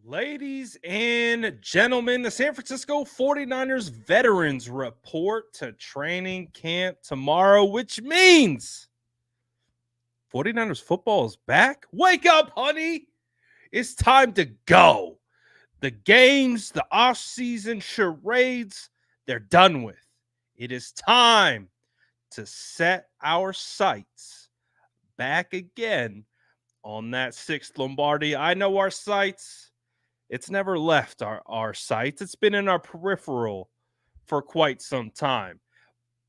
Ladies and gentlemen, the San Francisco 49ers veterans report to training camp tomorrow, which means 49ers football is back. Wake up, honey. It's time to go. The games, the off-season charades, they're done with. It is time to set our sights back again on that sixth Lombardi. I know our sights. It's never left our sights. It's been in our peripheral for quite some time.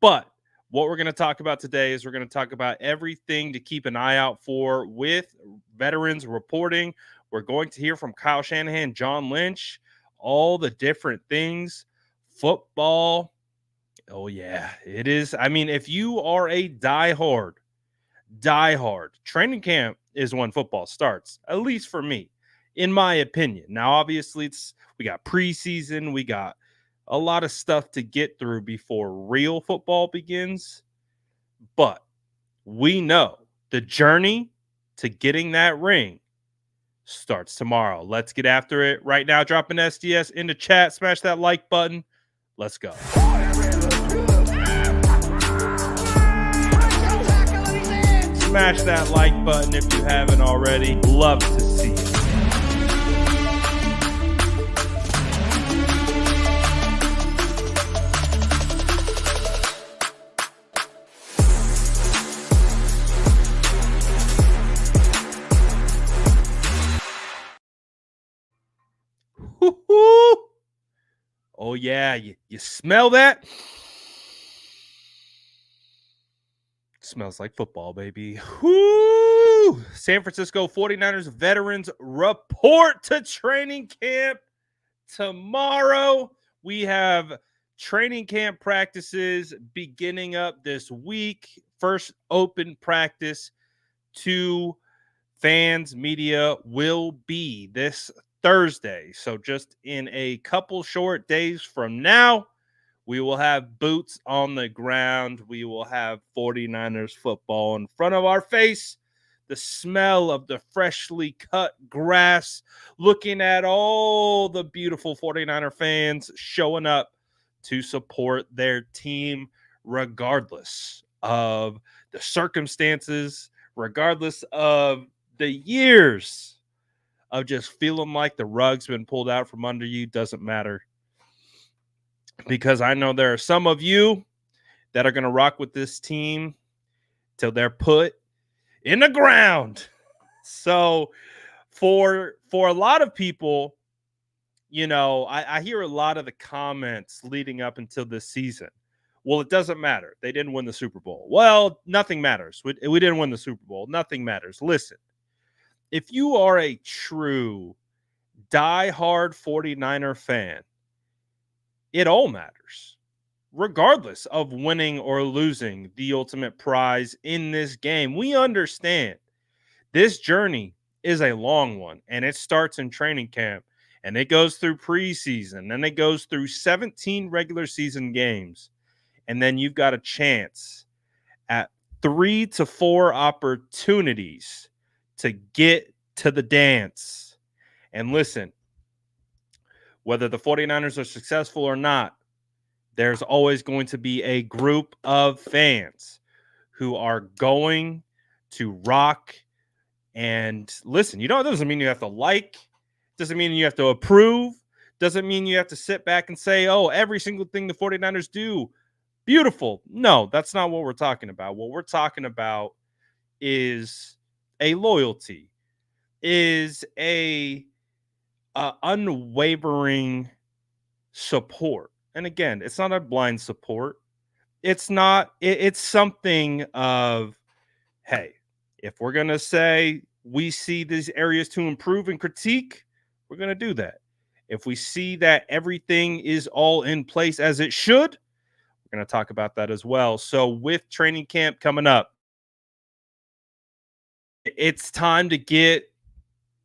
But what we're going to talk about today is we're going to talk about everything to keep an eye out for with veterans reporting. We're going to hear from Kyle Shanahan, John Lynch, all the different things. Football. Oh, yeah, it is. I mean, if you are a diehard, training camp is when football starts, at least for me, in my opinion. Now, obviously, we got preseason, we got a lot of stuff to get through before real football begins, but we know the journey to getting that ring starts tomorrow. Let's get after it right now. Drop an SDS in the chat, smash that like button. Let's go. Smash that like button if you haven't already. Love to see it. Woo-hoo. Oh, yeah. You smell that? Smells like football, baby. Woo! San Francisco 49ers veterans report to training camp tomorrow. We have training camp practices beginning up this week. First open practice to fans, media will be this Thursday. So just in a couple short days from now, we will have boots on the ground. We will have 49ers football in front of our face. The smell of the freshly cut grass, looking at all the beautiful 49er fans showing up to support their team, regardless of the circumstances, regardless of the years of just feeling like the rug's been pulled out from under you. Doesn't matter. Because I know there are some of you that are going to rock with this team till they're put in the ground. So for a lot of people, I hear a lot of the comments leading up until this season. Well, it doesn't matter. They didn't win the Super Bowl. Well, nothing matters. We didn't win the Super Bowl. Nothing matters. Listen, if you are a true diehard 49er fan, it all matters, regardless of winning or losing the ultimate prize in this game. We understand this journey is a long one, and it starts in training camp, and it goes through preseason, and it goes through 17 regular season games, and then you've got a chance at 3 to 4 opportunities to get to the dance. And listen, whether the 49ers are successful or not, there's always going to be a group of fans who are going to rock and listen. It doesn't mean you have to like, doesn't mean you have to approve, doesn't mean you have to sit back and say, oh, every single thing the 49ers do, beautiful. No, that's not what we're talking about. What we're talking about is a loyalty, is a unwavering support. And again, it's not a blind support. It's not, it's something of, hey, if we're going to say we see these areas to improve and critique, we're going to do that. If we see that everything is all in place as it should, we're going to talk about that as well. So with training camp coming up, it's time to get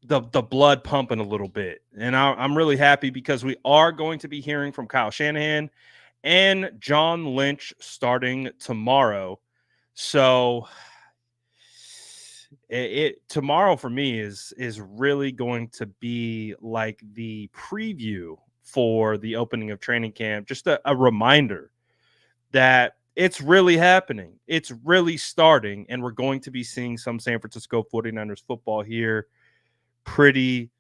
the blood pumping a little bit. And I'm really happy because we are going to be hearing from Kyle Shanahan and John Lynch starting tomorrow. So it tomorrow for me is really going to be like the preview for the opening of training camp. Just a reminder that it's really happening. It's really starting, and we're going to be seeing some San Francisco 49ers football here pretty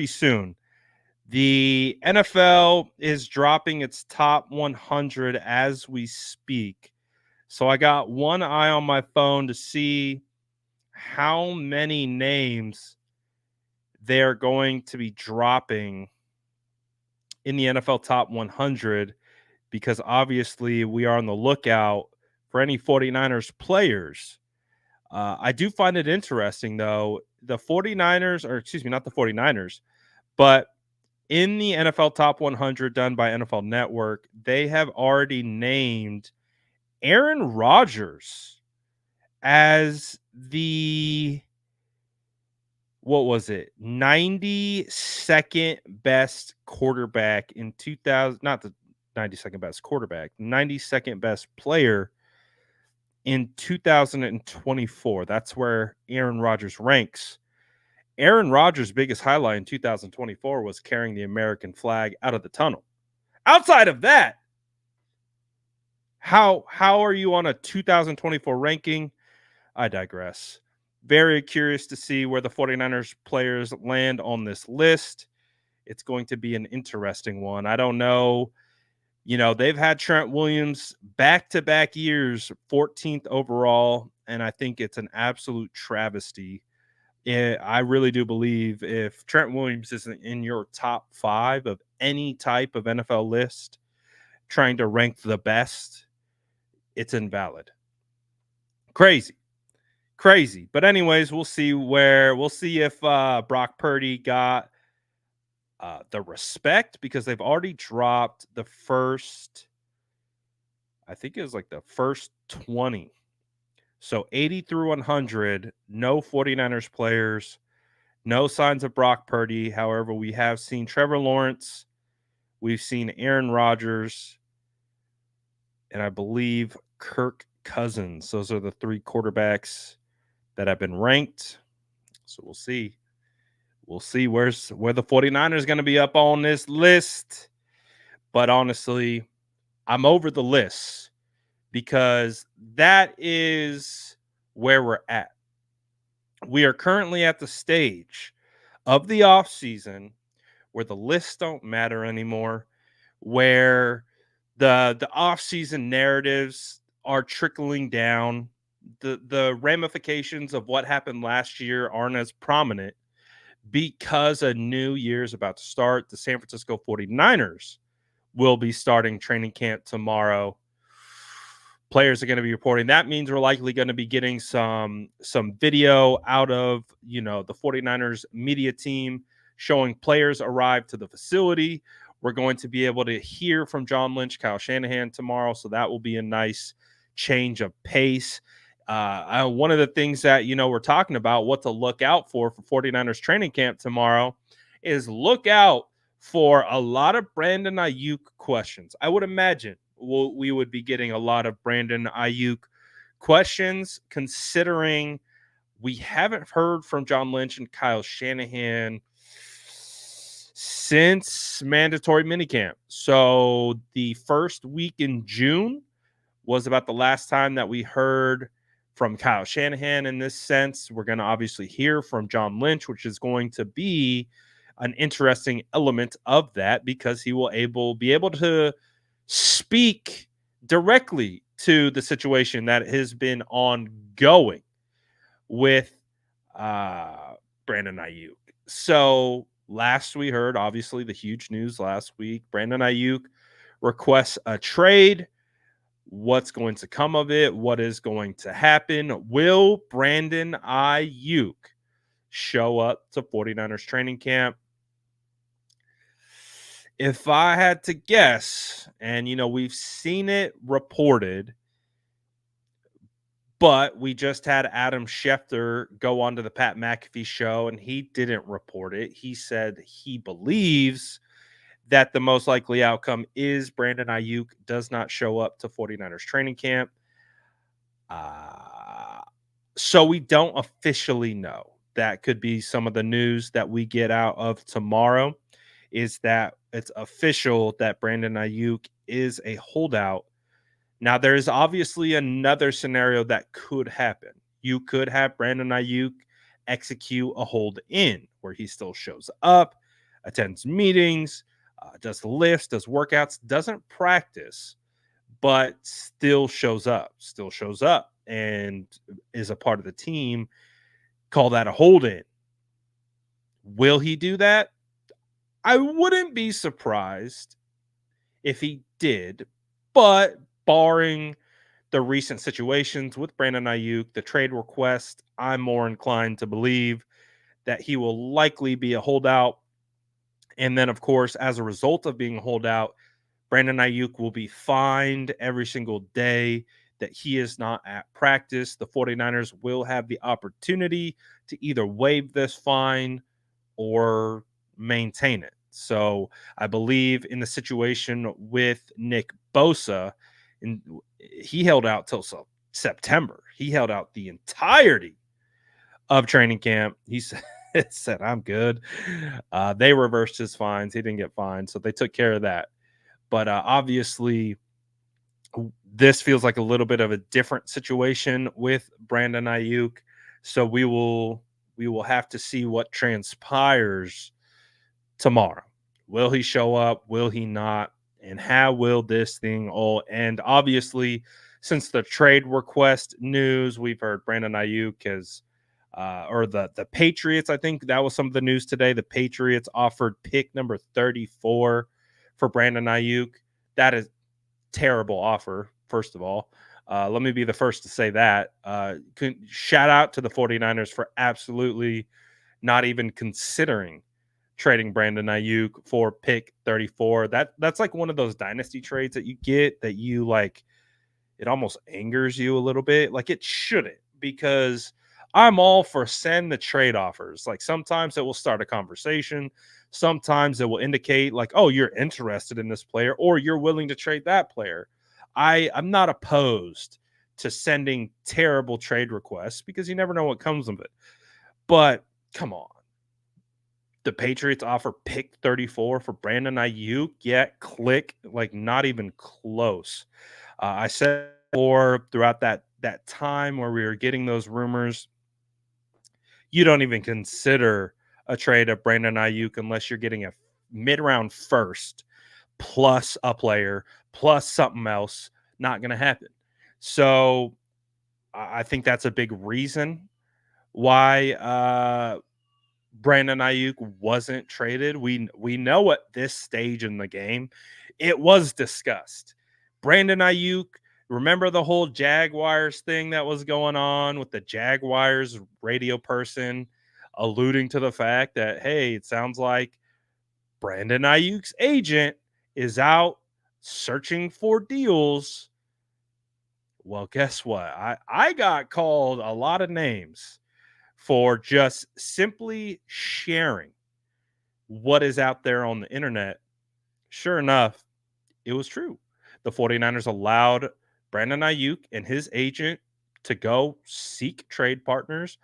soon. The NFL is dropping its top 100 as we speak. So I got one eye on my phone to see how many names they're going to be dropping in the NFL top 100, because obviously we are on the lookout for any 49ers players. I do find it interesting, though. The 49ers, or excuse me, not the 49ers, but in the NFL Top 100 done by NFL Network, they have already named Aaron Rodgers as the, what was it, 92nd best quarterback in 2000, not the 92nd best quarterback, 92nd best player in 2024. That's where Aaron Rodgers ranks. Aaron Rodgers' biggest highlight in 2024 was carrying the American flag out of the tunnel. Outside of that, how are you on a 2024 ranking? I digress. Very curious to see where the 49ers players land on this list. It's going to be an interesting one. I don't know. They've had Trent Williams back-to-back years, 14th overall, and I think it's an absolute travesty. I really do believe if Trent Williams isn't in your top 5 of any type of NFL list, trying to rank the best, it's invalid. Crazy. But anyways, we'll see if Brock Purdy got the respect, because they've already dropped the first, I think it was like the first 20. So 80 through 100, no 49ers players, no signs of Brock Purdy. However, we have seen Trevor Lawrence, we've seen Aaron Rodgers, and I believe Kirk Cousins. Those are the 3 quarterbacks that have been ranked. So we'll see. We'll see where the 49ers going to be up on this list. But honestly, I'm over the list, because that is where we're at. We are currently at the stage of the offseason where the lists don't matter anymore, where the offseason narratives are trickling down. The ramifications of what happened last year aren't as prominent, because a new year is about to start. The San Francisco 49ers will be starting training camp tomorrow. Players are going to be reporting. That means we're likely going to be getting some video out of the 49ers media team showing players arrive to the facility. We're going to be able to hear from John Lynch, Kyle Shanahan tomorrow, so that will be a nice change of pace. One of the things that we're talking about, what to look out for 49ers training camp tomorrow, is look out for a lot of Brandon Aiyuk questions. I would imagine we would be getting a lot of Brandon Aiyuk questions, considering we haven't heard from John Lynch and Kyle Shanahan since mandatory minicamp. So the first week in June was about the last time that we heard from Kyle Shanahan. In this sense, we're going to obviously hear from John Lynch, which is going to be an interesting element of that, because he will be able to speak directly to the situation that has been ongoing with Brandon Aiyuk. So last we heard, obviously the huge news last week, Brandon Aiyuk requests a trade. What's going to come of it? What is going to happen? Will Brandon Aiyuk show up to 49ers training camp? If I had to guess, and we've seen it reported, but we just had Adam Schefter go on to the Pat McAfee show, and he didn't report it. He said he believes that the most likely outcome is Brandon Aiyuk does not show up to 49ers training camp. So we don't officially know. That could be some of the news that we get out of tomorrow is that it's official that Brandon Ayuk is a holdout. Now, there is obviously another scenario that could happen. You could have Brandon Ayuk execute a hold in where he still shows up, attends meetings, does lifts, does workouts, doesn't practice, but still shows up and is a part of the team. Call that a hold in. Will he do that? I wouldn't be surprised if he did, but barring the recent situations with Brandon Ayuk, the trade request, I'm more inclined to believe that he will likely be a holdout. And then, of course, as a result of being a holdout, Brandon Ayuk will be fined every single day that he is not at practice. The 49ers will have the opportunity to either waive this fine or maintain it. So I believe in the situation with Nick Bosa, and he held out till September. He held out the entirety of training camp. He said, said I'm good. They reversed his fines. He didn't get fined, so they took care of that. But obviously, this feels like a little bit of a different situation with Brandon Ayuk. So we will have to see what transpires tomorrow. Will he show up? Will he not? And how will this thing all end? Obviously, since the trade request news, we've heard Brandon Ayuk has, or the Patriots. I think that was some of the news today. The Patriots offered pick number 34 for Brandon Ayuk. That is terrible offer. First of all, let me be the first to say that. Shout out to the 49ers for absolutely not even considering trading Brandon Ayuk for pick 34. That's like one of those dynasty trades that you get that you like it almost angers you a little bit. Like it shouldn't because I'm all for send the trade offers. Like sometimes it will start a conversation. Sometimes it will indicate like, oh, you're interested in this player or you're willing to trade that player. I'm not opposed to sending terrible trade requests because you never know what comes of it. But come on, the Patriots offer pick 34 for Brandon Ayuk. Yeah, click. Like not even close. I said before throughout that time where we were getting those rumors, you don't even consider a trade of Brandon Ayuk unless you're getting a mid round first plus a player plus something else. Not going to happen. So I think that's a big reason why Brandon Ayuk wasn't traded. We know at this stage in the game, it was discussed. Brandon Ayuk, remember the whole Jaguars thing that was going on with the Jaguars radio person alluding to the fact that, hey, it sounds like Brandon Ayuk's agent is out searching for deals. Well, guess what? I got called a lot of names for just simply sharing what is out there on the internet. Sure enough, it was true. The 49ers allowed Brandon Ayuk and his agent to go seek trade partners.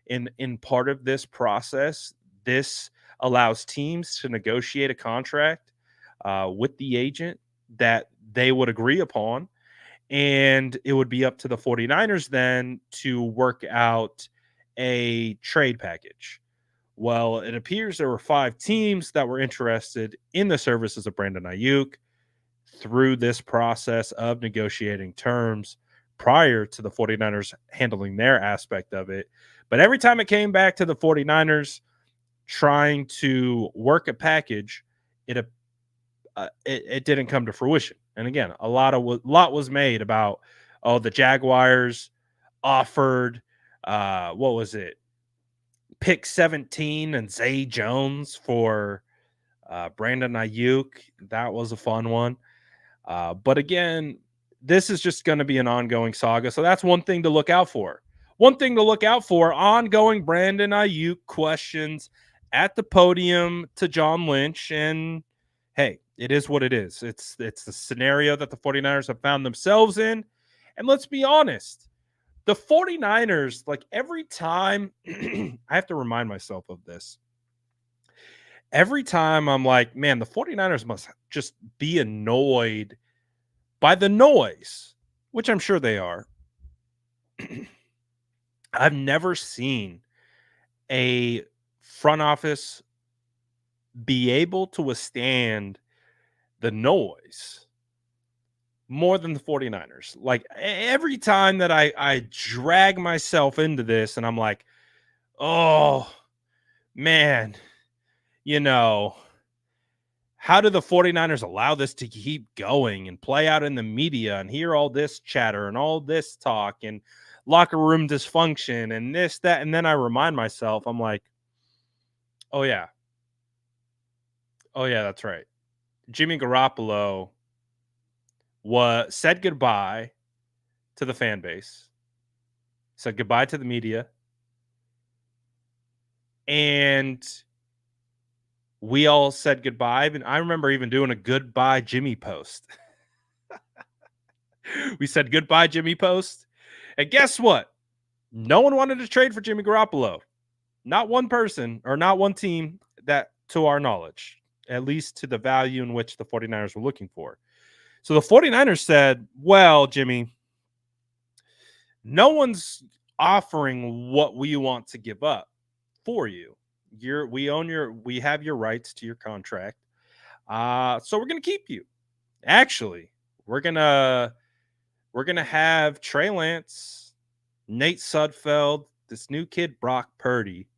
In part of this process, this allows teams to negotiate a contract with the agent that they would agree upon. And it would be up to the 49ers then to work out a trade package. Well, it appears there were 5 teams that were interested in the services of Brandon Ayuk through this process of negotiating terms prior to the 49ers handling their aspect of it. But every time it came back to the 49ers trying to work a package, it didn't come to fruition. And again, lot was made about the Jaguars offered what was it? Pick 17 and Zay Jones for Brandon Ayuk. That was a fun one. But again, this is just going to be an ongoing saga. So that's one thing to look out for. One thing to look out for ongoing Brandon Ayuk questions at the podium to John Lynch. And hey, it is what it is. It's the scenario that the 49ers have found themselves in. And let's be honest, The 49ers, like every time, I have to remind myself of this. Every time I'm like, man, the 49ers must just be annoyed by the noise, which I'm sure they are. I've never seen a front office be able to withstand the noise more than the 49ers. Like every time that I drag myself into this and I'm like, oh man, you know, how do the 49ers allow this to keep going and play out in the media and hear all this chatter and all this talk and locker room dysfunction and this, that? And then I remind myself, I'm like, oh, yeah. Oh, yeah, that's right. Jimmy Garoppolo said goodbye to the fan base, said goodbye to the media, and we all said goodbye. And I remember even doing a goodbye Jimmy post. We said goodbye Jimmy post. And guess what? No one wanted to trade for Jimmy Garoppolo. Not one person or not one team that, to our knowledge, at least to the value in which the 49ers were looking for. So the 49ers said, well, Jimmy, no one's offering what we want to give up for you. We have your rights to your contract. So we're going to keep you. Actually, we're going to have Trey Lance, Nate Sudfeld, this new kid, Brock Purdy.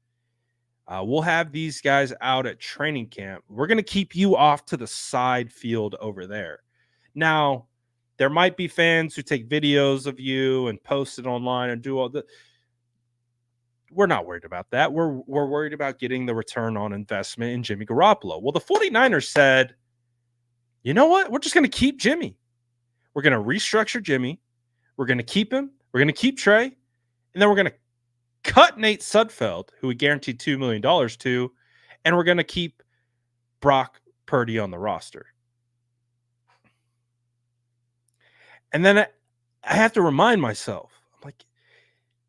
We'll have these guys out at training camp. We're going to keep you off to the side field over there. Now, there might be fans who take videos of you and post it online and do all the. We're not worried about that. We're worried about getting the return on investment in Jimmy Garoppolo. Well, the 49ers said, you know what? We're just going to keep Jimmy. We're going to restructure Jimmy. We're going to keep him. We're going to keep Trey. And then we're going to cut Nate Sudfeld, who we guaranteed $2 million to, and we're going to keep Brock Purdy on the roster. And then I have to remind myself, I'm like,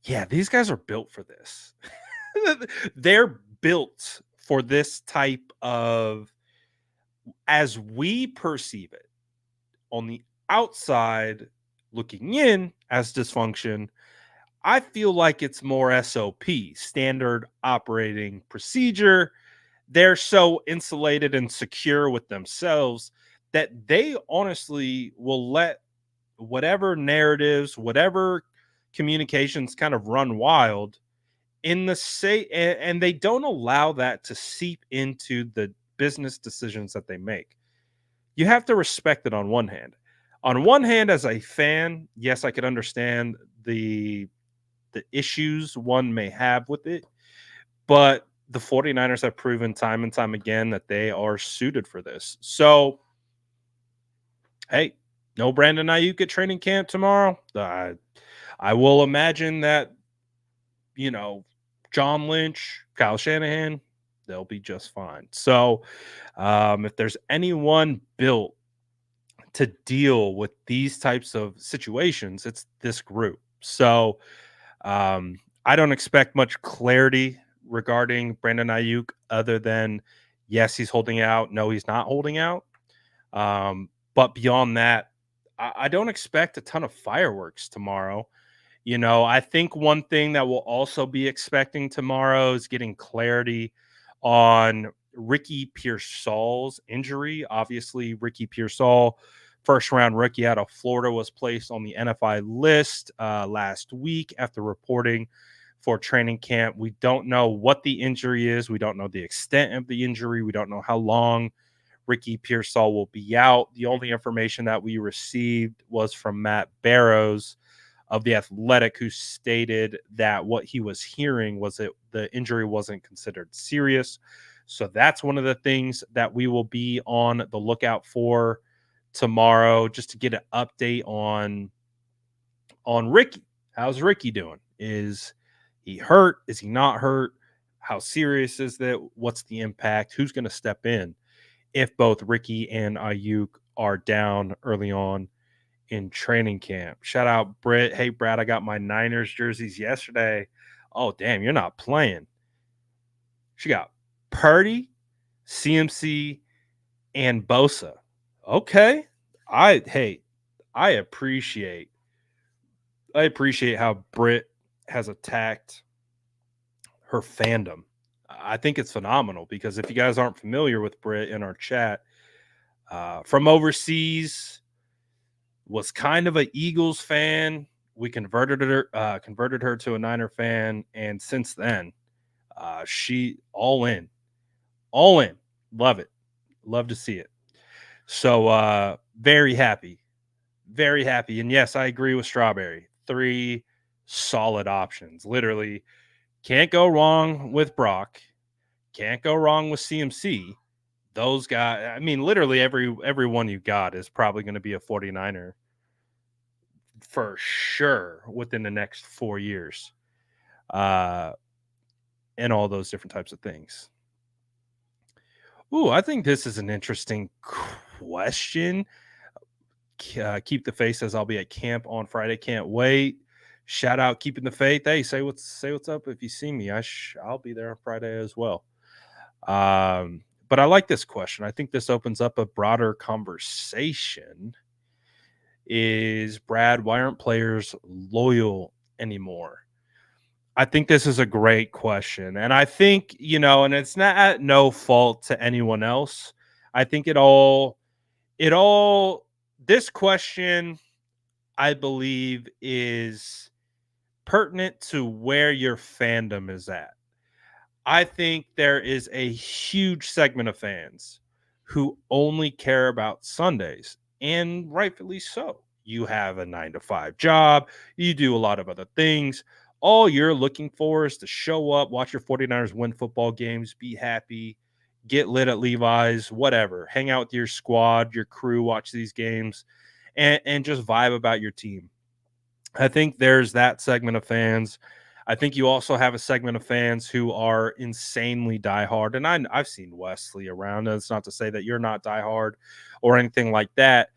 yeah, these guys are built for this. They're built for this type of, as we perceive it, on the outside looking in as dysfunction. I feel like it's more SOP, standard operating procedure. They're so insulated and secure with themselves that they honestly will let whatever narratives, whatever communications kind of run wild in the say, and they don't allow that to seep into the business decisions that they make. You have to respect it on one hand. On one hand, as a fan, yes, I could understand the issues one may have with it, but the 49ers have proven time and time again that they are suited for this. So, hey, no Brandon Aiyuk at training camp tomorrow. I will imagine that, John Lynch, Kyle Shanahan, they'll be just fine. So, if there's anyone built to deal with these types of situations, it's this group. So, I don't expect much clarity regarding Brandon Aiyuk other than, yes, he's holding out. No, he's not holding out. But beyond that, I don't expect a ton of fireworks tomorrow. I think one thing that we'll also be expecting tomorrow is getting clarity on Ricky Pearsall's injury. Obviously, Ricky Pearsall, first round rookie out of Florida, was placed on the NFI list last week after reporting for training camp. We don't know what the injury is. We don't know the extent of the injury. We don't know how long Ricky Pearsall will be out. The only information that we received was from Matt Barrows of The Athletic, who stated that what he was hearing was that the injury wasn't considered serious. So that's one of the things that we will be on the lookout for tomorrow, just to get an update on Ricky. How's Ricky doing? Is he hurt? Is he not hurt? How serious is that? What's the impact? Who's going to step in if both Ricky and Aiyuk are down early on in training camp. Shout out Britt. Hey, Brad, I got my Niners jerseys yesterday. Oh, damn, you're not playing. She got Purdy, CMC, and Bosa. Okay. I appreciate how Britt has attacked her fandom. I think it's phenomenal because if you guys aren't familiar with Britt in our chat, from overseas, was kind of an Eagles fan. We converted her to a Niner fan, and since then, she all in. Love it, love to see it. So very happy, and yes, I agree with Strawberry. 3 solid options. Literally, can't go wrong with Brock. Can't go wrong with CMC. Those guys, I mean, literally every one you got is probably going to be a 49er for sure within the next 4 years. And all those different types of things. Ooh, I think this is an interesting question. Keep the Faith says I'll be at camp on Friday. Can't wait. Shout out Keeping the Faith. Hey, say what's up if you see me. I'll be there on Friday as well. But I like this question. I think this opens up a broader conversation. Is Brad, why aren't players loyal anymore? I think this is a great question. And I think, and it's not at no fault to anyone else. I think this question, I believe, is pertinent to where your fandom is at. I think there is a huge segment of fans who only care about Sundays, and rightfully so. You have a 9-to-5 job, you do a lot of other things. All you're looking for is to show up, watch your 49ers win football games, be happy, get lit at Levi's, whatever. Hang out with your squad, your crew, watch these games, and just vibe about your team. I think there's that segment of fans. I think you also have a segment of fans who are insanely diehard. And I've seen Wesley around. And it's not to say that you're not diehard or anything like that.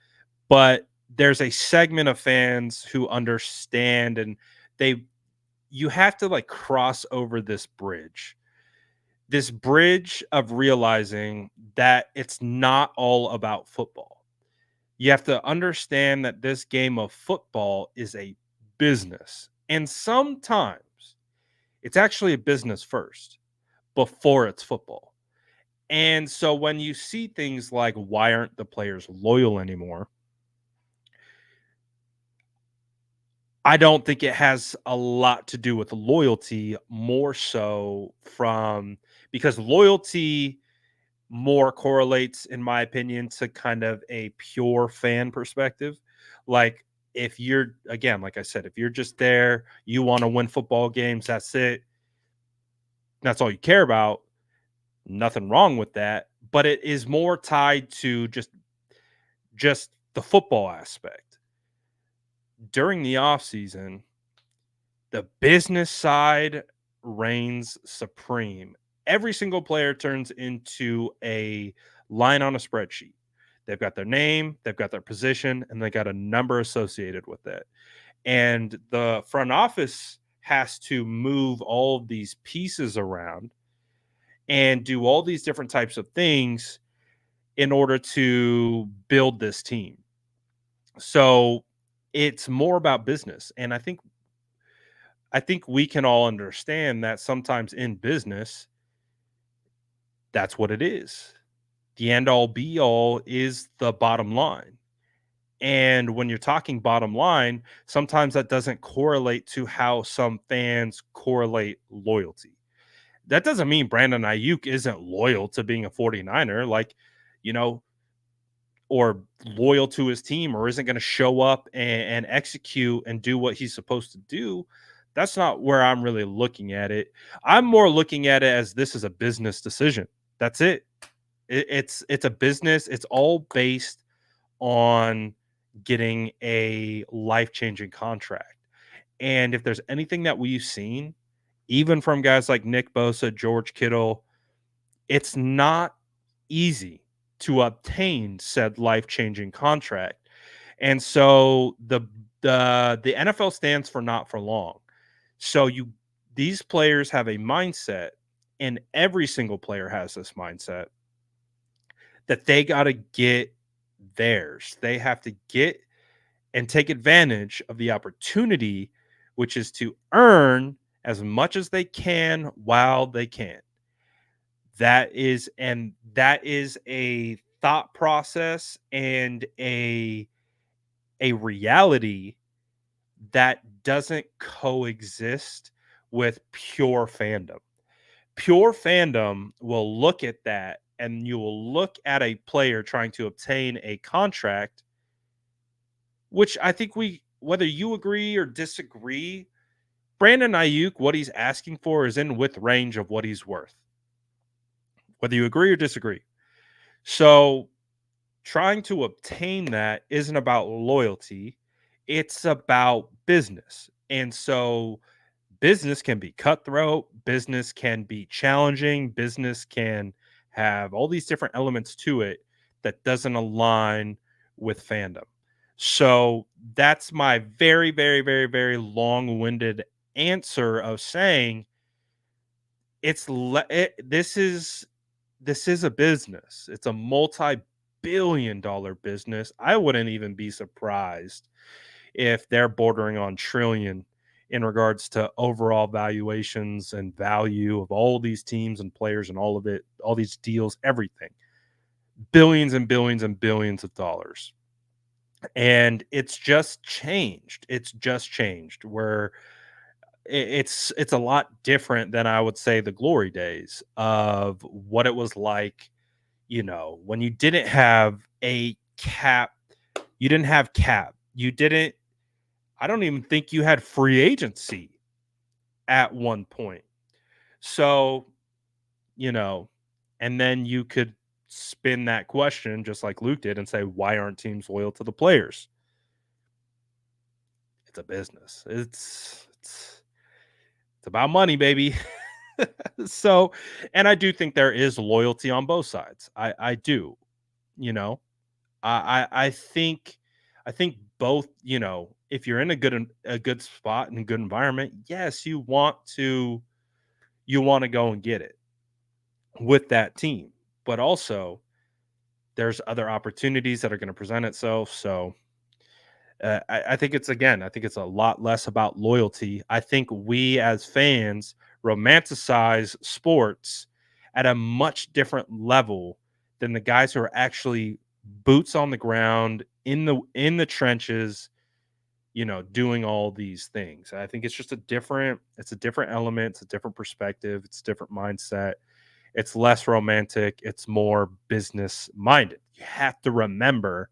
But there's a segment of fans who understand, and you have to like cross over this bridge of realizing that it's not all about football. You have to understand that this game of football is a business. And sometimes it's actually a business first before it's football. And so when you see things like, why aren't the players loyal anymore? I don't think it has a lot to do with loyalty, more so because loyalty more correlates, in my opinion, to kind of a pure fan perspective. Like, if you're, again, like I said, if you're just there, you want to win football games, that's it. That's all you care about. Nothing wrong with that. But it is more tied to just the football aspect. During the offseason, the business side reigns supreme. Every single player turns into a line on a spreadsheet. They've got their name, they've got their position, and they got a number associated with it. And the front office has to move all of these pieces around and do all these different types of things in order to build this team. So it's more about business. And I think we can all understand that sometimes in business, that's what it is. The end all be all is the bottom line. And when you're talking bottom line, sometimes that doesn't correlate to how some fans correlate loyalty. That doesn't mean Brandon Aiyuk isn't loyal to being a 49er, or loyal to his team, or isn't going to show up and execute and do what he's supposed to do. That's not where I'm really looking at it. I'm more looking at it as this is a business decision. That's it. It's a business. It's all based on getting a life-changing contract. And if there's anything that we've seen, even from guys like Nick Bosa, George Kittle, it's not easy to obtain said life-changing contract. And so the NFL stands for not for long. So these players have a mindset, and every single player has this mindset that they got to get theirs. They have to get and take advantage of the opportunity, which is to earn as much as they can while they can. That is a thought process and a reality that doesn't coexist with pure fandom. Pure fandom will look at that, and you will look at a player trying to obtain a contract, which I think whether you agree or disagree, Brandon Aiyuk, what he's asking for is in with range of what he's worth, whether you agree or disagree. So trying to obtain that isn't about loyalty, it's about business. And so business can be cutthroat, business can be challenging, business can have all these different elements to it that doesn't align with fandom. So that's my very, very, very, very long-winded answer of saying this is a business. It's a multi-billion dollar business. I wouldn't even be surprised if they're bordering on trillion in regards to overall valuations and value of all these teams and players and all of it, all these deals, everything. Billions and billions and billions of dollars. And it's just changed. It's just changed where it's a lot different than I would say the glory days of what it was like, when you didn't have a cap, you didn't have cap. You didn't I don't even think you had free agency at one point. So, you know, and then you could spin that question just like Luke did and say, why aren't teams loyal to the players? It's a business. It's about money, baby. So, and I do think there is loyalty on both sides. I do, you know. I think both, if you're in a good spot and a good environment, yes, you want to go and get it with that team. But also there's other opportunities that are going to present itself. So I think it's a lot less about loyalty. I think we as fans romanticize sports at a much different level than the guys who are actually boots on the ground in the trenches, doing all these things. I think it's a different element, it's a different perspective, it's a different mindset. It's less romantic, it's more business minded. You have to remember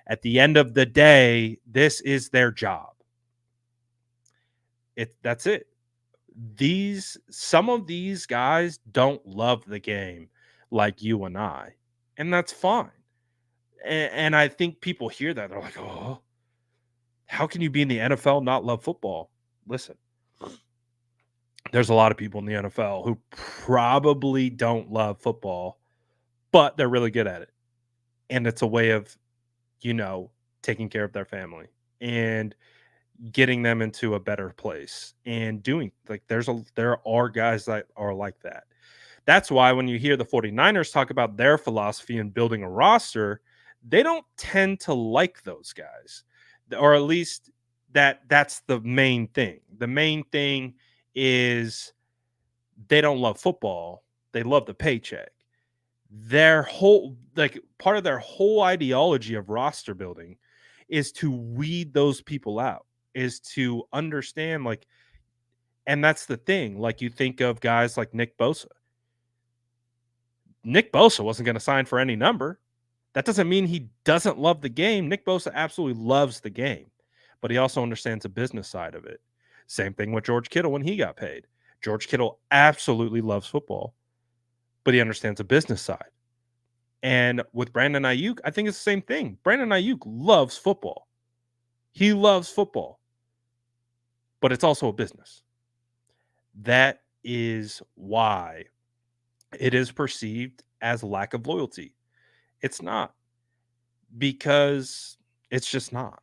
at the end of the day, this is their job. That's it. Some of these guys don't love the game like you and I, and that's fine. And I think people hear that they're like, "Oh, how can you be in the NFL not love football?" Listen, there's a lot of people in the NFL who probably don't love football, but they're really good at it. And it's a way of, you know, taking care of their family and getting them into a better place and doing like there are guys that are like that. That's why when you hear the 49ers talk about their philosophy in building a roster, they don't tend to like those guys. Or at least that's the main thing. The main thing is they don't love football. They love the paycheck. Their whole part of their whole ideology of roster building is to weed those people out, is to understand and that's the thing. Like you think of guys like Nick Bosa. Nick Bosa wasn't going to sign for any number. That doesn't mean he doesn't love the game. Nick Bosa absolutely loves the game, but he also understands the business side of it. Same thing with George Kittle when he got paid. George Kittle absolutely loves football, but he understands the business side. And with Brandon Aiyuk, I think it's the same thing. Brandon Aiyuk loves football. He loves football, but it's also a business. That is why it is perceived as lack of loyalty. It's not, because It's just not.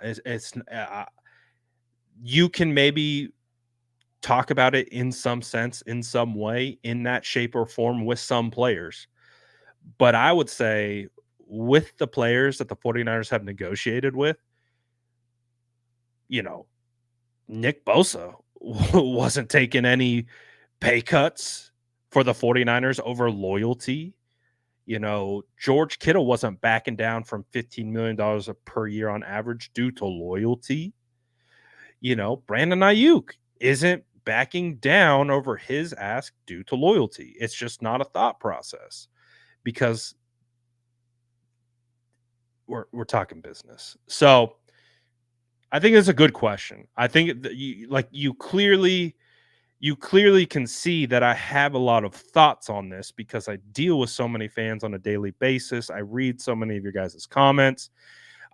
You can maybe talk about it in some sense, in some way, in that shape or form with some players. But I would say with the players that the 49ers have negotiated with, you know, Nick Bosa wasn't taking any pay cuts for the 49ers over loyalty. George Kittle wasn't backing down from $15 million per year on average due to loyalty. Brandon Aiyuk isn't backing down over his ask due to loyalty. It's just not a thought process because we're talking business. So I think it's a good question. I think that you clearly can see that I have a lot of thoughts on this because I deal with so many fans on a daily basis. I read so many of your guys' comments.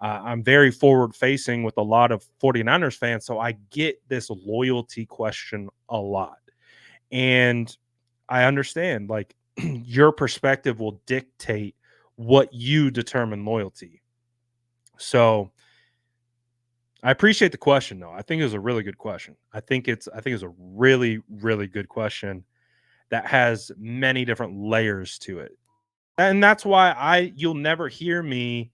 I'm very forward facing with a lot of 49ers fans. So I get this loyalty question a lot. And I understand like your perspective will dictate what you determine loyalty. So I appreciate the question though. I think it was a really good question. I think it's a really, really good question that has many different layers to it. And that's why you'll never hear me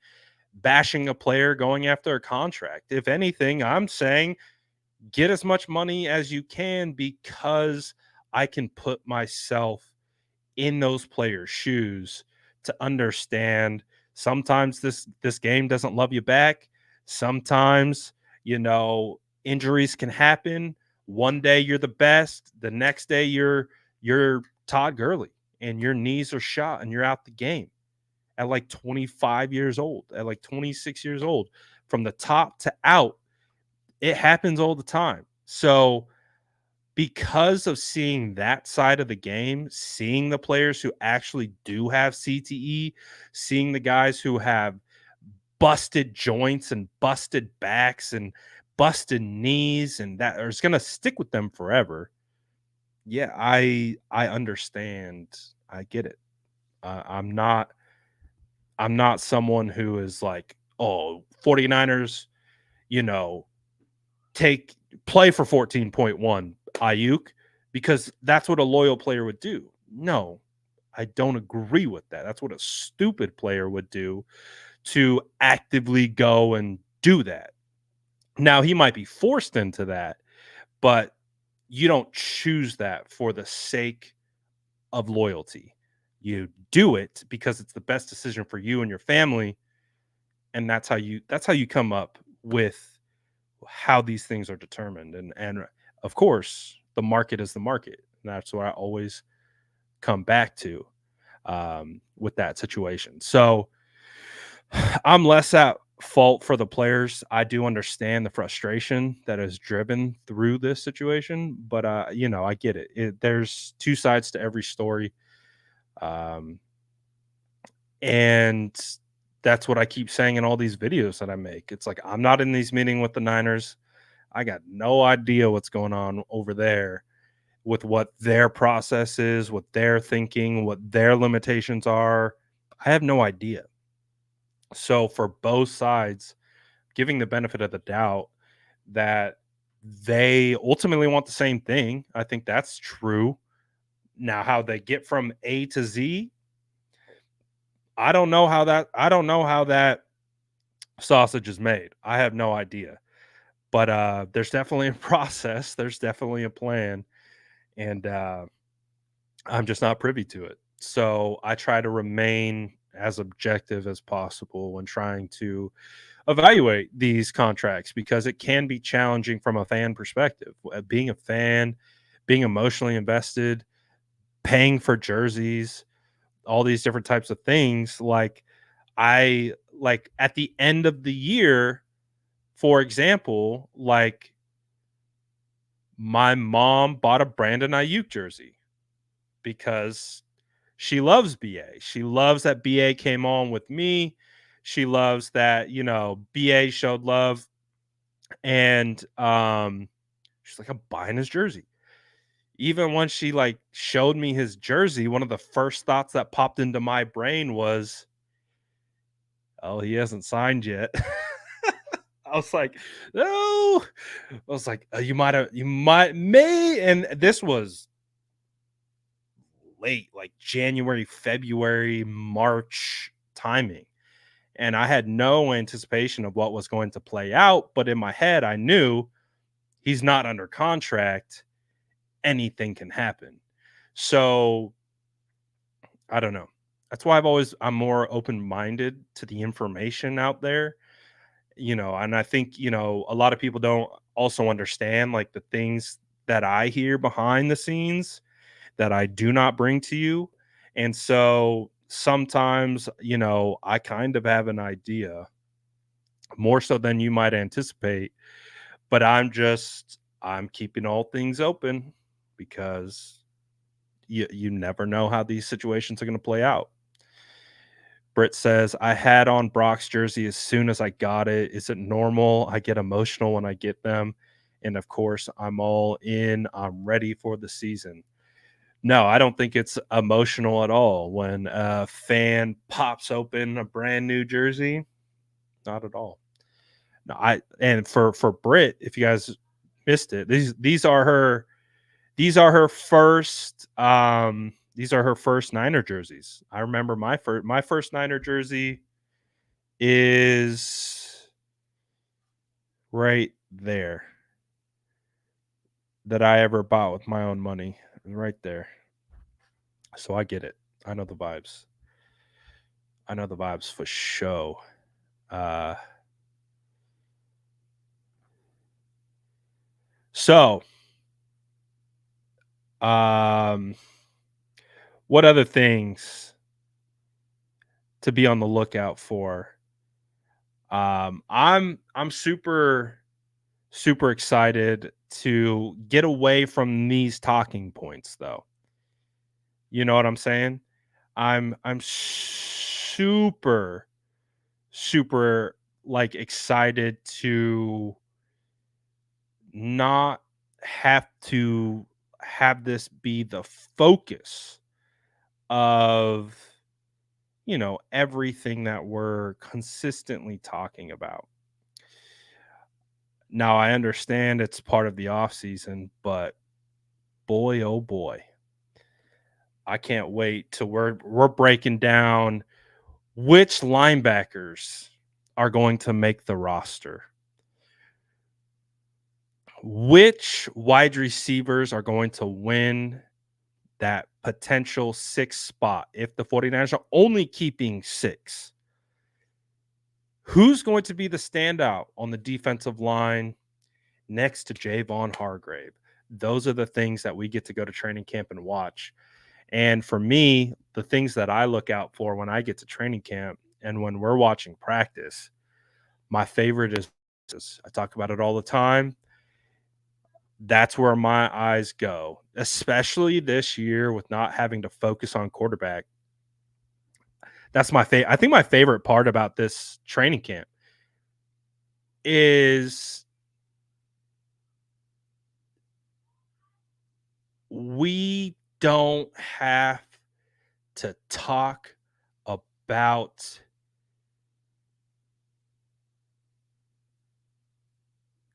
bashing a player going after a contract. If anything, I'm saying get as much money as you can because I can put myself in those players' shoes to understand sometimes this game doesn't love you back. Sometimes, injuries can happen. One day you're the best, the next day you're Todd Gurley and your knees are shot and you're out the game at like 25 years old, at like 26 years old. From the top to out, it happens all the time. So, because of seeing that side of the game, seeing the players who actually do have CTE, seeing the guys who have busted joints and busted backs and busted knees and that is going to stick with them forever. Yeah, I understand. I get it. I'm not someone who is like, "Oh, 49ers, you know, take play for 14.1 Aiyuk because that's what a loyal player would do." No, I don't agree with that. That's what a stupid player would do to actively go and do that. Now, he might be forced into that, but you don't choose that for the sake of loyalty. You do it because it's the best decision for you and your family, and that's how you come up with how these things are determined. And of course, the market is the market. And that's what I always come back to with that situation. So I'm less at fault for the players. I do understand the frustration that is driven through this situation, but I get it. There's two sides to every story. Um, and that's what I keep saying in all these videos that I make. It's like I'm not in these meetings with the Niners. I got no idea what's going on over there with what their process is, what they're thinking, what their limitations are. I have no idea. So for both sides, giving the benefit of the doubt that they ultimately want the same thing. I think that's true. Now, how they get from A to Z, I don't know how that sausage is made. I have no idea. But there's definitely a process. There's definitely a plan. And I'm just not privy to it. So I try to remain as objective as possible when trying to evaluate these contracts because it can be challenging from a fan perspective. Being a fan, being emotionally invested, paying for jerseys, all these different types of things. Like at the end of the year, for example, like my mom bought a Brandon Ayuk jersey because she loves BA. She loves that BA came on with me. She loves that, BA showed love. And she's like, I'm buying his jersey. Even when she like showed me his jersey, one of the first thoughts that popped into my brain was, oh, he hasn't signed yet. I was like, no. I was like, you might, may. And this was late, like January, February, March timing. And I had no anticipation of what was going to play out. But in my head, I knew he's not under contract. Anything can happen. So I don't know. That's why I'm more open minded to the information out there, and I think, a lot of people don't also understand like the things that I hear behind the scenes that I do not bring to you. And so sometimes, I kind of have an idea more so than you might anticipate, but I'm keeping all things open because you never know how these situations are going to play out. Britt says, I had on Brock's jersey as soon as I got it. Is it normal? I get emotional when I get them. And of course, I'm all in. I'm ready for the season. No, I don't think it's emotional at all when a fan pops open a brand new jersey. Not at all. No, and for Britt, if you guys missed it, these are her first Niner jerseys. I remember my first Niner jersey is right there that I ever bought with my own money. Right there. So I get it. I know the vibes. I know the vibes for show. Uh so um what other things to be on the lookout for? I'm super excited to get away from these talking points though. You know what I'm saying? I'm super like excited to not have to have this be the focus of everything that we're consistently talking about. Now I understand it's part of the off season, but boy oh boy, I can't wait till we're breaking down which linebackers are going to make the roster. Which wide receivers are going to win that potential 6th spot if the 49ers are only keeping 6? Who's going to be the standout on the defensive line next to Javon Hargrave? Those are the things that we get to go to training camp and watch. And for me, the things that I look out for when I get to training camp and when we're watching practice, my favorite is, I talk about it all the time. That's where my eyes go, especially this year with not having to focus on quarterback. That's my favorite. I think my favorite part about this training camp is we don't have to talk about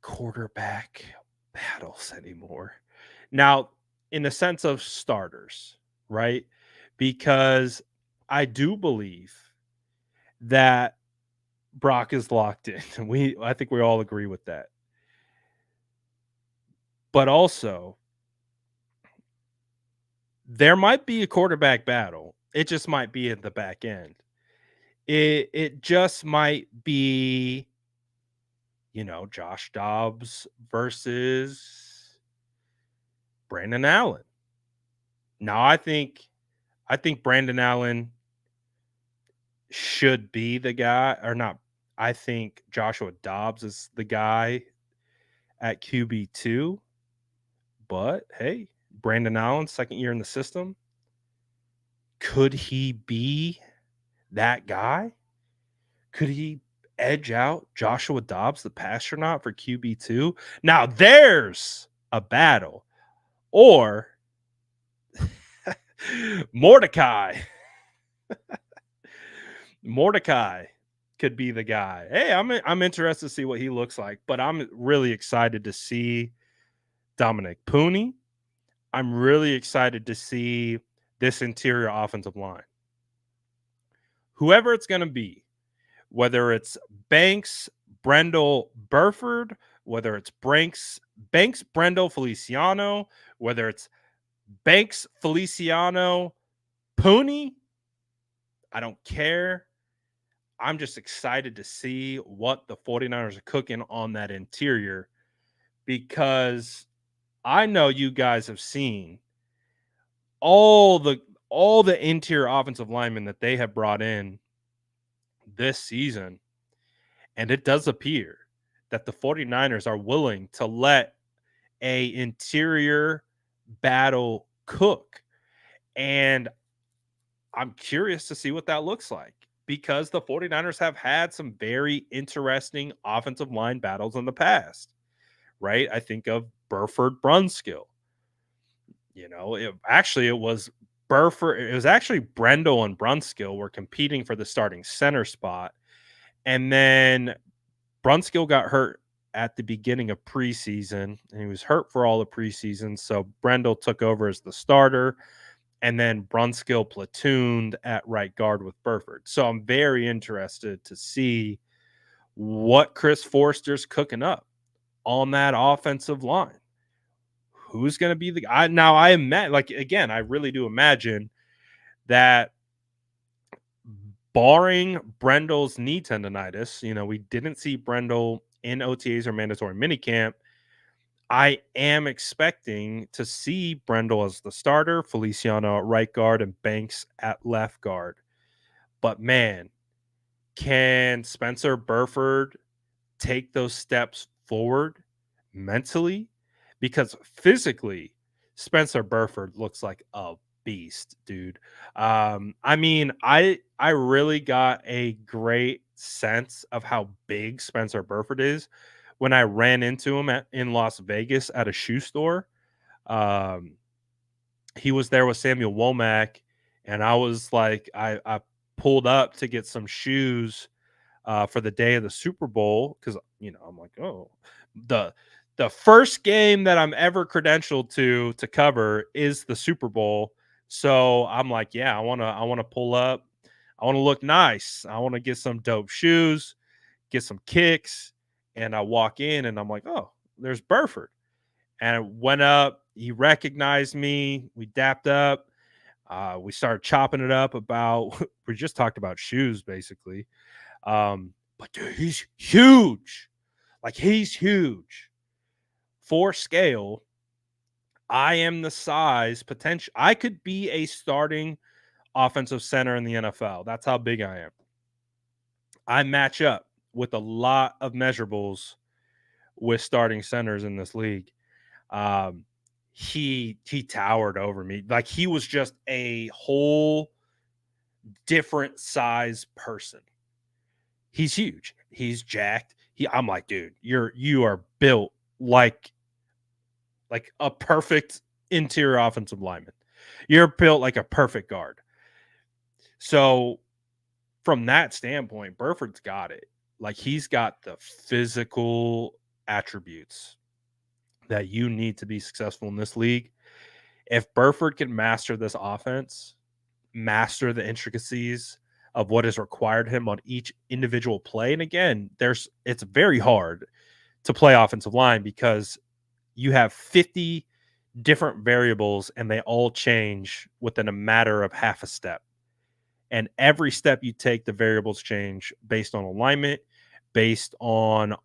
quarterback battles anymore. Now, in the sense of starters, right? Because I do believe that Brock is locked in. I think we all agree with that. But also, there might be a quarterback battle. It just might be at the back end. It just might be, Josh Dobbs versus Brandon Allen. Now, I think Brandon Allen should be the guy, or not. I think Joshua Dobbs is the guy at QB2. But hey, Brandon Allen, second year in the system. Could he be that guy? Could he edge out Joshua Dobbs, the pastronaut, for QB2? Now there's a battle. Or Mordecai. Mordecai could be the guy. Hey, I'm interested to see what he looks like, but I'm really excited to see Dominic Pooney. I'm really excited to see this interior offensive line. Whoever it's going to be, whether it's Banks, Brendel, Burford, whether it's Banks, Brendel, Feliciano, whether it's Banks, Feliciano, Pooney, I don't care. I'm just excited to see what the 49ers are cooking on that interior, because I know you guys have seen all the interior offensive linemen that they have brought in this season, and it does appear that the 49ers are willing to let a interior battle cook. And I'm curious to see what that looks like, because the 49ers have had some very interesting offensive line battles in the past, right? I think of Burford Brunskill. It was Burford. It was actually Brendel and Brunskill were competing for the starting center spot. And then Brunskill got hurt at the beginning of preseason, and he was hurt for all the preseason. So Brendel took over as the starter, and then Brunskill platooned at right guard with Burford. So I'm very interested to see what Chris Forster's cooking up on that offensive line. Who's going to be the guy? Now, I really do imagine that, barring Brendel's knee tendonitis, we didn't see Brendel in OTAs or mandatory minicamp. I am expecting to see Brendel as the starter, Feliciano at right guard, and Banks at left guard. But man, can Spencer Burford take those steps forward mentally? Because physically, Spencer Burford looks like a beast, dude. I really got a great sense of how big Spencer Burford is when I ran into him in Las Vegas at a shoe store. He was there with Samuel Womack, and I was like, I pulled up to get some shoes for the day of the Super Bowl, because I'm like, oh, the first game that I'm ever credentialed to cover is the Super Bowl. So I'm like, yeah, I wanna pull up, I want to look nice, I want to get some dope shoes, get some kicks, and I walk in and I'm like, oh, there's Burford. And I went up, he recognized me, we dapped up, we started chopping it up about we just talked about shoes basically. But dude, he's huge. Like, he's huge. For scale, I am the size potential. I could be a starting offensive center in the NFL. That's how big I am. I match up with a lot of measurables with starting centers in this league. Um, he towered over me. Like, he was just a whole different size person. He's huge. He's jacked. I'm like, dude, you are built like a perfect interior offensive lineman. You're built like a perfect guard. So from that standpoint, Burford's got it. Like, he's got the physical attributes that you need to be successful in this league. If Burford can master this offense, master the intricacies of what is required him on each individual play. And again, it's very hard to play offensive line because you have 50 different variables and they all change within a matter of half a step. And every step you take, the variables change based on alignment, based on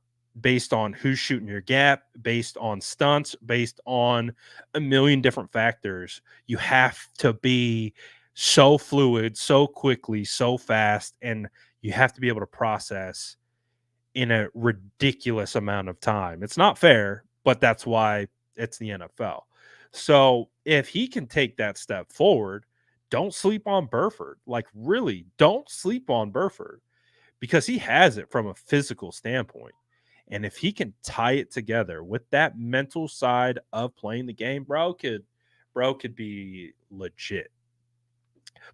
who's shooting your gap, based on stunts, based on a million different factors. You have to be so fluid, so quickly, so fast, and you have to be able to process in a ridiculous amount of time. It's not fair, but that's why it's the NFL. So if he can take that step forward, don't sleep on Burford. Like, really, don't sleep on Burford, because he has it from a physical standpoint. And if he can tie it together with that mental side of playing the game, bro could be legit.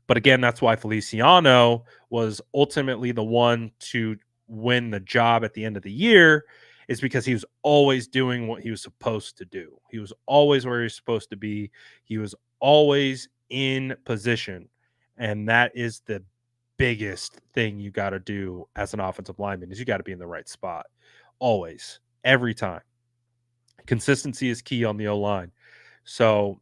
But again, that's why Feliciano was ultimately the one to win the job at the end of the year, is because he was always doing what he was supposed to do. He was always where he was supposed to be. He was always in position. And that is the biggest thing you got to do as an offensive lineman is you got to be in the right spot. Always. Every time. Consistency is key on the O line. So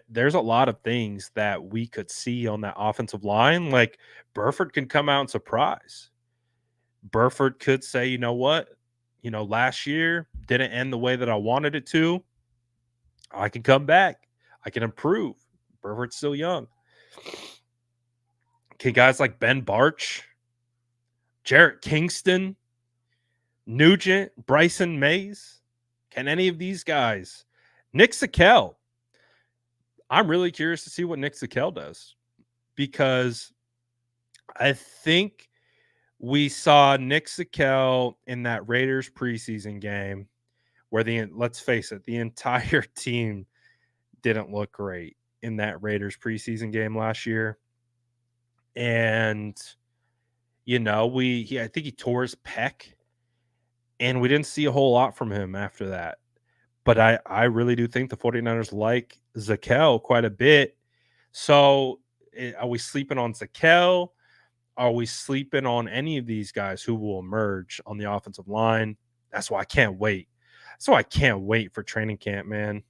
there's a lot of things that we could see on that offensive line. Like Burford can come out and surprise. Burford could say, you know what? Last year didn't end the way that I wanted it to. I can come back. I can improve. Burford's still young. Can guys like Ben Barch, Jarrett Kingston, Nugent, Bryson Mays, can any of these guys? Nick Sakel. I'm really curious to see what Nick Sakel does because I think we saw Nick Sakel in that Raiders preseason game where let's face it, the entire team didn't look great in that Raiders preseason game last year. And I think he tore his pec and we didn't see a whole lot from him after that. But I really do think the 49ers like Zakel quite a bit. So are we sleeping on Zakel? Are we sleeping on any of these guys who will emerge on the offensive line? That's why I can't wait. That's why I can't wait for training camp, man.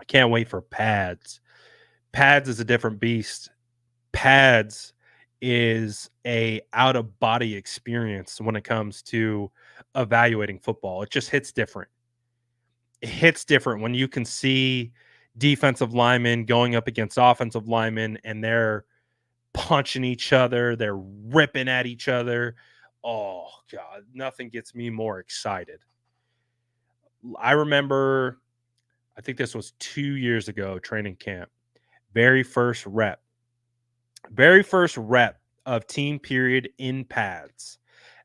I can't wait for pads. Pads is a different beast. Pads is a out of body experience when it comes to evaluating football. It just hits different. It hits different when you can see defensive linemen going up against offensive linemen and they're punching each other, they're ripping at each other. Oh God, nothing gets me more excited. I remember, I think this was 2 years ago, training camp. Very first rep of team period in pads.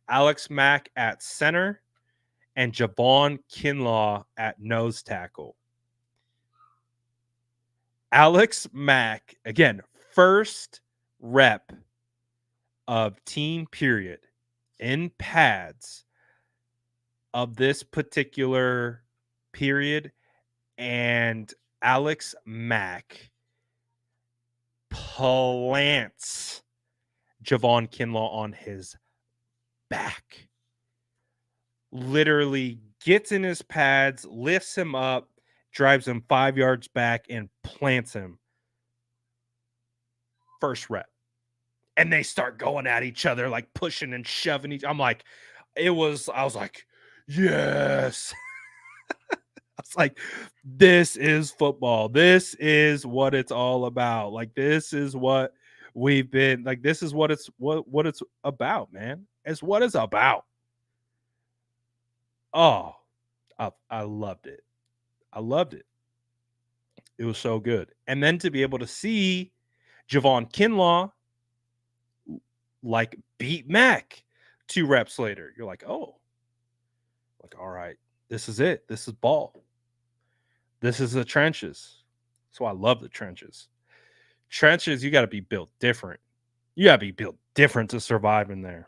Alex Mack at center and Javon Kinlaw at nose tackle. Alex Mack, again, first rep of team period in pads of this particular period, and Alex Mack plants Javon Kinlaw on his back. Literally gets in his pads, lifts him up, drives him 5 yards back, and plants him. First rep. And they start going at each other, like pushing and shoving each. I was like, yes. I was like, this is football. This is what it's all about. Like, this is what we've been like. This is what it's about, man. It's what it's about. Oh, I loved it. I loved it. It was so good. And then to be able to see Javon Kinlaw like beat Mac 2 reps later, you're like, oh, like, all right, this is it. This is ball. This is the trenches. So I love the trenches. Trenches, you got to be built different. You got to be built different to survive in there.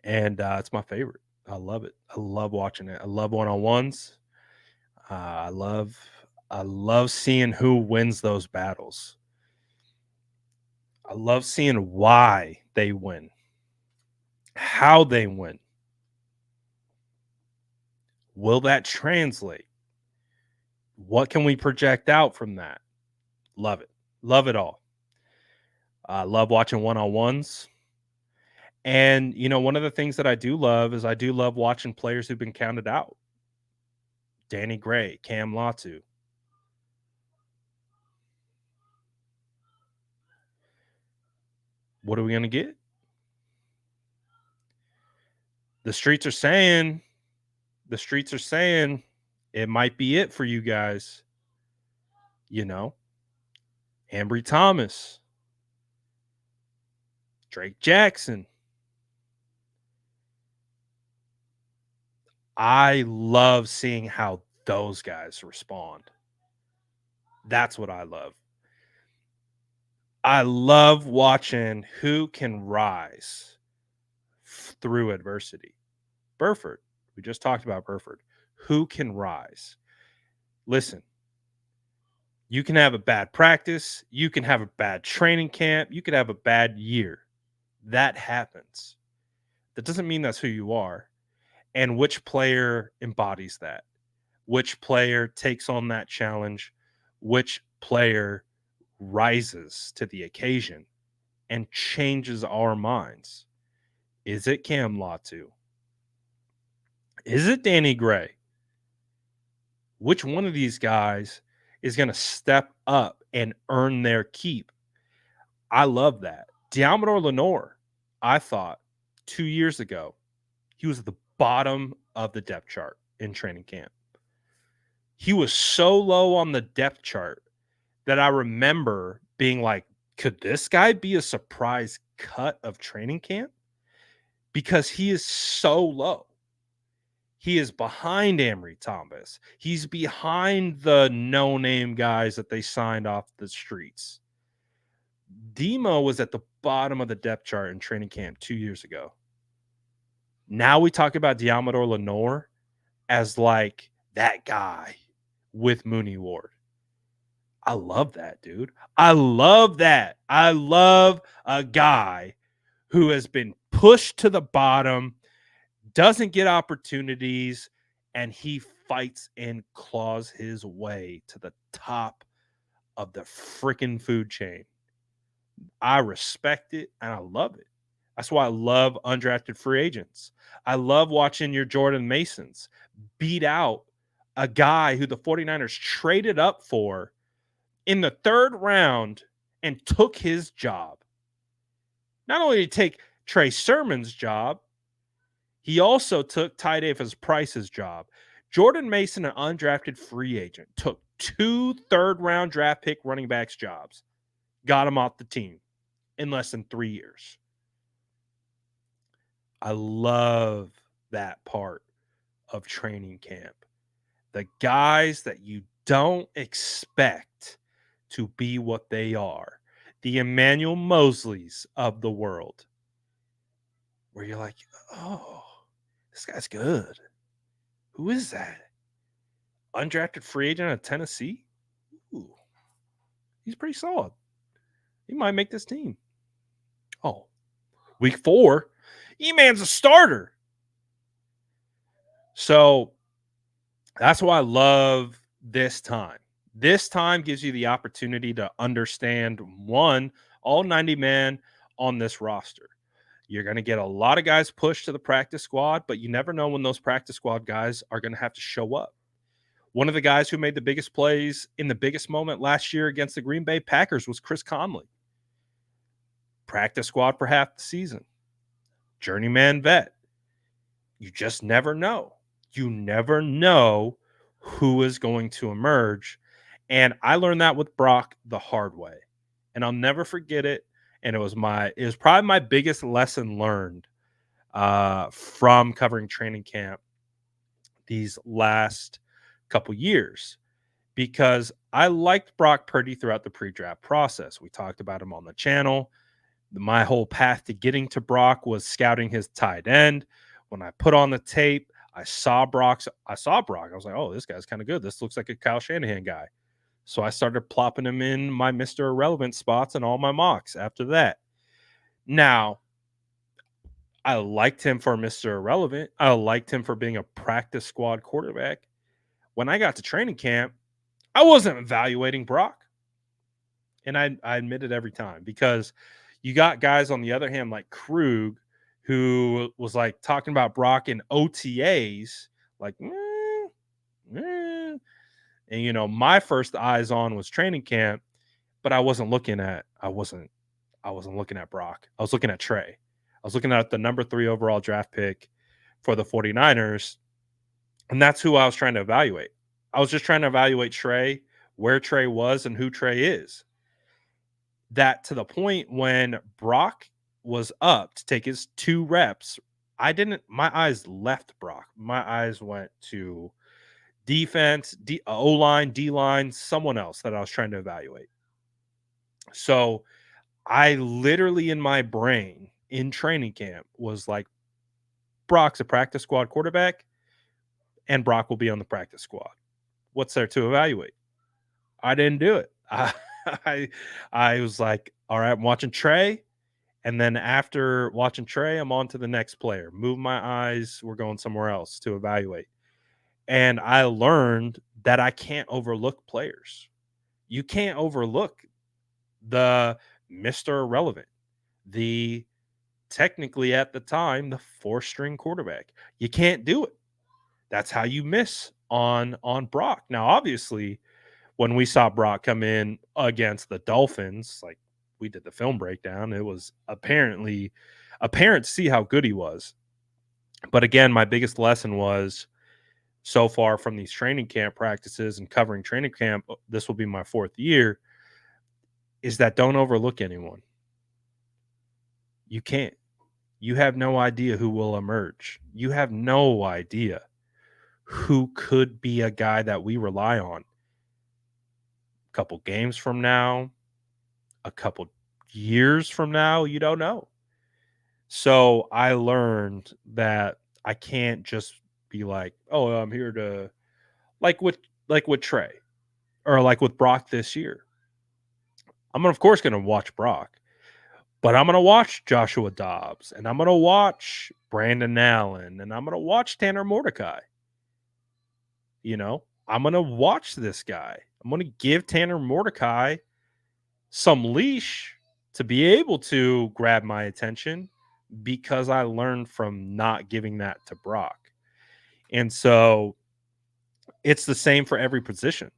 And it's my favorite. I love it. I love watching it. I love one-on-ones. I love seeing who wins those battles. I love seeing why they win, how they win. Will that translate? What can we project out from that? Love it. Love it all. I love watching one-on-ones. And, one of the things that I do love is I do love watching players who've been counted out. Danny Gray, Cam Latu. What are we going to get? The streets are saying it might be it for you guys. Ambry Thomas, Drake Jackson. I love seeing how those guys respond. That's what I love. I love watching who can rise through adversity. Burford, we just talked about Burford. Who can rise? Listen, you can have a bad practice, you can have a bad training camp, you could have a bad year. That happens. That doesn't mean that's who you are. And which player embodies that? Which player takes on that challenge? Which player rises to the occasion and changes our minds? Is it Cam Latu? Is it Danny Gray? Which one of these guys is going to step up and earn their keep? I love that. Diamador Lenore, I thought 2 years ago, he was at the bottom of the depth chart in training camp. He was so low on the depth chart that I remember being like, could this guy be a surprise cut of training camp? Because he is so low. He is behind Amory Thomas. He's behind the no-name guys that they signed off the streets. Demo was at the bottom of the depth chart in training camp 2 years ago. Now we talk about Diamador Lenore as like that guy with Mooney Ward. I love that, dude. I love that. I love a guy who has been pushed to the bottom, doesn't get opportunities, and he fights and claws his way to the top of the freaking food chain. I respect it and I love it. That's why I love undrafted free agents. I love watching your Jordan Masons beat out a guy who the 49ers traded up for in the third round and took his job. Not only did he take Trey Sermon's job, he also took Ty Davis Price's job. Jordan Mason, an undrafted free agent, took 2 third-round draft pick running backs jobs, got him off the team in less than 3 years. I love that part of training camp. The guys that you don't expect to be what they are, the Emmanuel Mosleys of the world, where you're like, oh, this guy's good. Who is that? Undrafted free agent of Tennessee? Ooh, he's pretty solid. He might make this team. Oh, week 4, E-Man's a starter. So that's why I love this time. This time gives you the opportunity to understand, one, all 90 men on this roster. You're going to get a lot of guys pushed to the practice squad, but you never know when those practice squad guys are going to have to show up. One of the guys who made the biggest plays in the biggest moment last year against the Green Bay Packers was Chris Conley. Practice squad for half the season. Journeyman vet. You just never know. You never know who is going to emerge. And I learned that with Brock the hard way. And I'll never forget it. And it was probably my biggest lesson learned from covering training camp these last couple years, because I liked Brock Purdy throughout the pre-draft process. We talked about him on the channel. My whole path to getting to Brock was scouting his tight end. When I put on the tape, I saw Brock. I was like, oh, this guy's kind of good. This looks like a Kyle Shanahan guy. So I started plopping him in my Mr. Irrelevant spots and all my mocks after that. Now, I liked him for Mr. Irrelevant. I liked him for being a practice squad quarterback. When I got to training camp, I wasn't evaluating Brock. And I admit it every time, because you got guys on the other hand like Krug, who was like talking about Brock in OTAs, like, and you know, my first eyes on was training camp, but I wasn't looking at Brock. I was looking at Trey. I was looking at the number 3 overall draft pick for the 49ers, and that's who I was trying to evaluate. I was just trying to evaluate Trey, where Trey was, and who Trey is. That to the point when Brock was up to take his 2 reps, my eyes left Brock. My eyes went to defense, O-line, D-line, someone else that I was trying to evaluate. So I literally in my brain in training camp was like, Brock's a practice squad quarterback, and Brock will be on the practice squad. What's there to evaluate? I didn't do it. I, I was like, all right, I'm watching Trey. And then after watching Trey, I'm on to the next player. Move my eyes. We're going somewhere else to evaluate. And I learned that I can't overlook players. You can't overlook the Mr. Irrelevant, the technically at the time, the 4-string quarterback. You can't do it. That's how you miss on Brock. Now, obviously, when we saw Brock come in against the Dolphins, like we did the film breakdown, it was apparent to see how good he was. But again, my biggest lesson was so far from these training camp practices and covering training camp, this will be my 4th year, is that don't overlook anyone. You can't. You have no idea who will emerge. You have no idea who could be a guy that we rely on a couple games from now, a couple years from now. You don't know. So I learned that I can't just be like, oh, I'm here to like with Trey or like with Brock this year. I'm of course gonna watch Brock, but I'm gonna watch Joshua Dobbs and I'm gonna watch Brandon Allen and I'm gonna watch Tanner Mordecai. I'm gonna watch this guy. I'm gonna give Tanner Mordecai some leash to be able to grab my attention because I learned from not giving that to Brock. And so it's the same for every position.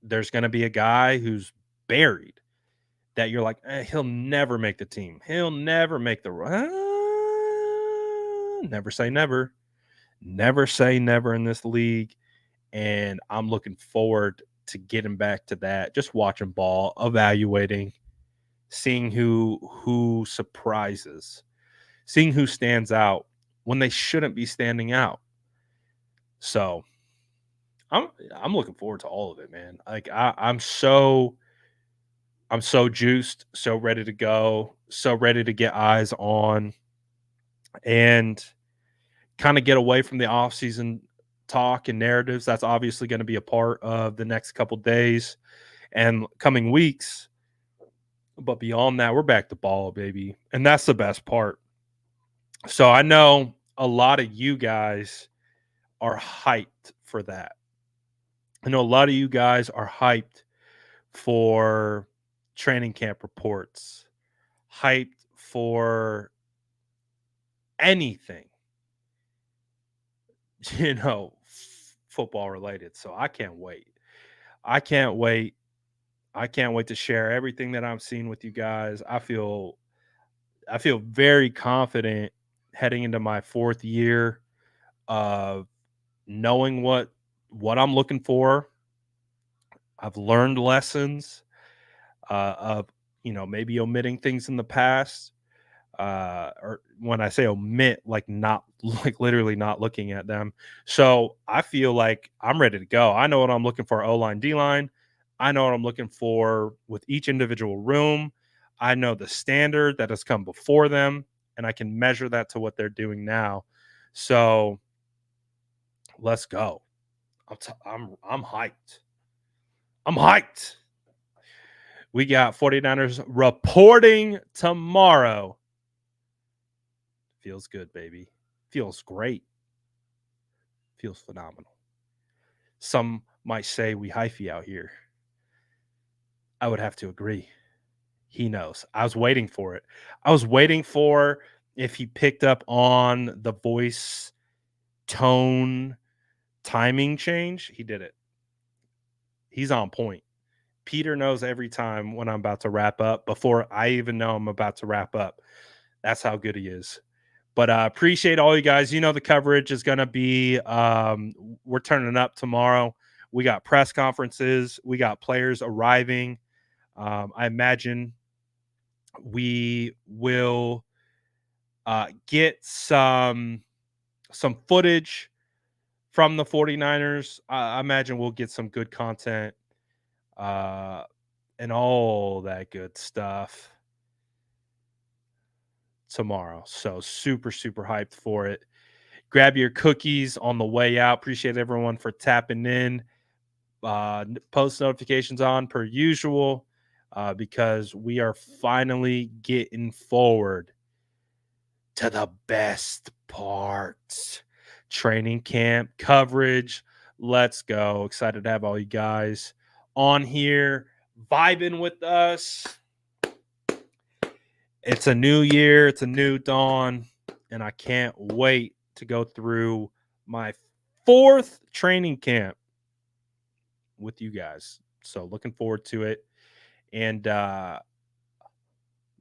There's going to be a guy who's buried that you're like, he'll never make the team. He'll never make the never say never. Never say never in this league. And I'm looking forward to getting back to that. Just watching ball, evaluating, seeing who surprises, seeing who stands out when they shouldn't be standing out. So I'm looking forward to all of it, man. Like I'm so juiced, so ready to go, so ready to get eyes on and kind of get away from the offseason talk and narratives. That's obviously going to be a part of the next couple days and coming weeks. But beyond that, we're back to ball, baby. And that's the best part. So I know a lot of you guys are hyped for that. I know a lot of you guys are hyped for training camp reports, hyped for anything, football related. So I can't wait. I can't wait. I can't wait to share everything that I'm seeing with you guys. I feel very confident heading into my 4th year of knowing what I'm looking for. I've learned lessons of maybe omitting things in the past, or when I say omit, like not like literally not looking at them. So I feel like I'm ready to go. I know what I'm looking for: O-line, D-line. I know what I'm looking for with each individual room. I know the standard that has come before them, and I can measure that to what they're doing now. So let's go. I'm hyped. I'm hyped. We got 49ers reporting tomorrow. Feels good, baby. Feels great. Feels phenomenal. Some might say we hyphy out here. I would have to agree. He knows. I was waiting for it. I was waiting for if he picked up on the voice, tone, timing change. He did it. He's on point. Peter knows every time when I'm about to wrap up before I even know I'm about to wrap up. That's how good he is. But appreciate all you guys. The coverage is going to be we're turning up tomorrow. We got press conferences. We got players arriving. I imagine we will get some footage from the 49ers. I imagine we'll get some good content and all that good stuff. tomorrow. So super, super hyped for it. Grab your cookies on the way out. Appreciate everyone for tapping in. Post notifications on per usual, because we are finally getting forward to the best part. Training camp coverage. Let's go. Excited to have all you guys on here vibing with us. It's a new year. It's a new dawn. And I can't wait to go through my 4th training camp with you guys. So looking forward to it. And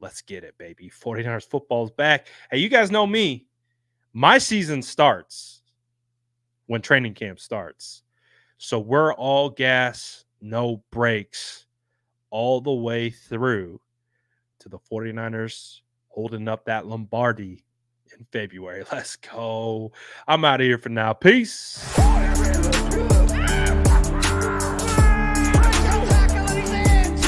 let's get it, baby. 49ers football is back. Hey, you guys know me. My season starts when training camp starts. So we're all gas, no brakes, all the way through to the 49ers holding up that Lombardi in February. Let's go. I'm out of here for now. Peace.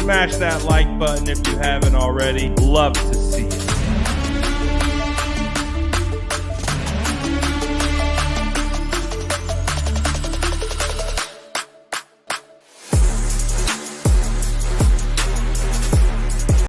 Smash that like button if you haven't already. Love to see